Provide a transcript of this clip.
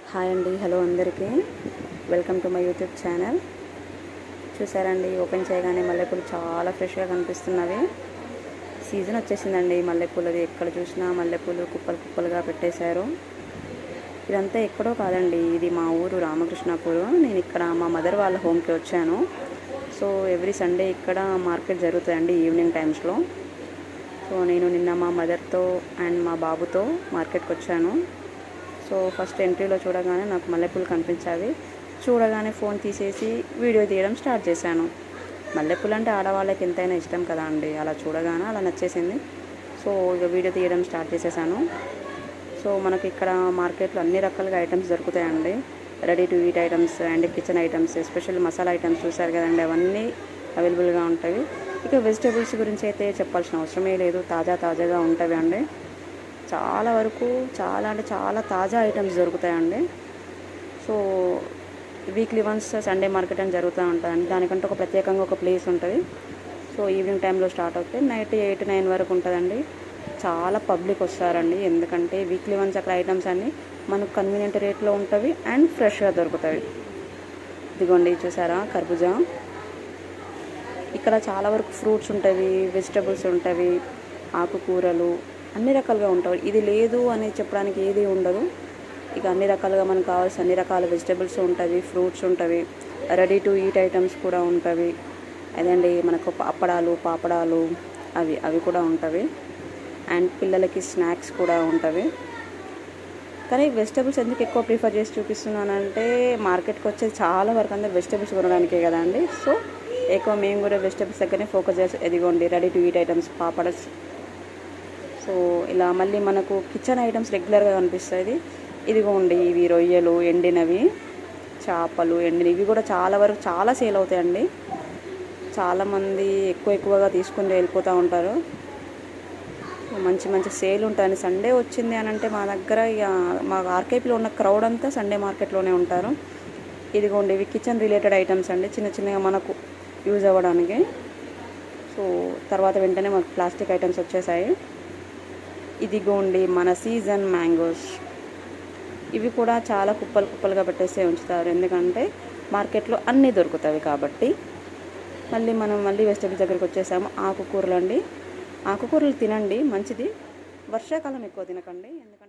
Hi అండి, hello అందరికీ. Welcome to my YouTube channel. చూసారండి, ఓపెన్ చేయగానే మల్లెపూలు చాలా ఫ్రెష్గా కనిపిస్తున్నవి. సీజన్ వచ్చేసిందండి మల్లెపూలది. ఎక్కడ చూసినా మల్లెపూలు కుప్పలు కుప్పలుగా పెట్టేశారు. ఇదంతా ఎక్కడో కాదండి, ఇది మా ఊరు రామకృష్ణాపూర్. నేను ఇక్కడ మా మదర్ వాళ్ళ హోమ్కి వచ్చాను. సో ఎవ్రీ సండే ఇక్కడ మార్కెట్ జరుగుతుందండి ఈవినింగ్ టైమ్స్లో. సో నేను నిన్న మా మదర్తో అండ్ మా బాబుతో మార్కెట్కి వచ్చాను. సో ఫస్ట్ ఎంట్రీలో చూడగానే నాకు మల్లెపూలు కనిపించావి. చూడగానే ఫోన్ తీసేసి వీడియో తీయడం స్టార్ట్ చేశాను. మల్లెపూలు అంటే ఆడవాళ్ళకి ఎంతైనా ఇష్టం కదా అండి. అలా చూడగానే అలా నచ్చేసింది. సో ఇక వీడియో తీయడం స్టార్ట్ చేసేసాను. సో మనకి ఇక్కడ మార్కెట్లో అన్ని రకాలుగా ఐటమ్స్ దొరుకుతాయండి. Ready to eat items and kitchen items, special masala items చూసారు కదండి, అవన్నీ అవైలబుల్గా ఉంటాయి. ఇక వెజిటేబుల్స్ గురించి అయితే చెప్పాల్సిన అవసరమే లేదు, తాజాగా ఉంటాయి అండి. చాలా వరకు చాలా తాజా ఐటమ్స్ దొరుకుతాయండి. So weekly once Sunday market అని జరుగుతూ ఉంటుందండి. దానికంటే ఒక ప్రత్యేకంగా ఒక ప్లేస్ ఉంటుంది. సో ఈవినింగ్ టైంలో స్టార్ట్ అవుతే నైట్ 8-9 వరకు ఉంటుందండి. చాలా పబ్లిక్ వస్తారండి, ఎందుకంటే వీక్లీ వన్స్ అక్కడ ఐటమ్స్ అన్నీ మనకు కన్వీనియంట్ రేట్లో ఉంటవి అండ్ ఫ్రెష్గా దొరుకుతాయి. ఇదిగోండి చూసారా, కర్బూజా. ఇక్కడ చాలా వరకు ఫ్రూట్స్ ఉంటాయి, వెజిటబుల్స్ ఉంటాయి, ఆకుకూరలు అన్ని రకాలుగా ఉంటాయి. ఇది లేదు అని చెప్పడానికి ఏది ఉండదు. ఇక అన్ని రకాలుగా మనకు కావాల్సిన అన్ని రకాల వెజిటబుల్స్ ఉంటాయి, ఫ్రూట్స్ ఉంటాయి, రెడీ టు ఈట్ ఐటమ్స్ కూడా ఉంటాయి. అదండి మనకు అప్పడాలు, పాపడాలు అవి కూడా ఉంటాయి. అండ్ పిల్లలకి స్నాక్స్ కూడా ఉంటాయి. కానీ వెజిటబుల్స్ ఎందుకు ఎక్కువ ప్రిఫర్ చేసి చూపిస్తున్నానంటే, మార్కెట్కి వచ్చేది చాలా వరకు అందరూ వెజిటబుల్స్ కొనడానికే కదండి. సో ఎక్కువ మేము కూడా వెజిటబుల్స్ దగ్గరనే ఫోకస్ చేసి, ఎదిగోండి ready to eat items, papads. So ఇలా మళ్ళీ మనకు కిచెన్ ఐటమ్స్ రెగ్యులర్గా కనిపిస్తుంది. ఇదిగోండి ఇవి రొయ్యలు, ఎండినవి చేపలు, ఎండినవి ఇవి కూడా చాలా వరకు చాలా సేల్ అవుతాయండి. చాలామంది ఎక్కువగా తీసుకుని వెళ్ళిపోతూ ఉంటారు. మంచి సేల్ ఉంటాయని సండే వచ్చింది అని అంటే మా దగ్గర ఇక మా ఆర్కేపీలో ఉన్న క్రౌడ్ అంతా సండే మార్కెట్లోనే ఉంటారు. ఇదిగోండి ఇవి కిచెన్ రిలేటెడ్ ఐటమ్స్ అండి, చిన్నగా మనకు యూజ్ అవ్వడానికి. సో తర్వాత వెంటనే మనకు ప్లాస్టిక్ ఐటమ్స్ వచ్చేసాయి. ఇదిగోండి మన సీజన్ మ్యాంగోస్. ఇవి కూడా చాలా కుప్పలుగా పెట్టేస్తే ఉంచుతారు, ఎందుకంటే మార్కెట్లో అన్నీ దొరుకుతాయి కాబట్టి. మళ్ళీ వెజిటబుల్స్ దగ్గరికి వచ్చేసాము. ఆకుకూరలు అండి, ఆకుకూరలు తినండి, మంచిది. వర్షాకాలం ఎక్కువ తినకండి, ఎందుకంటే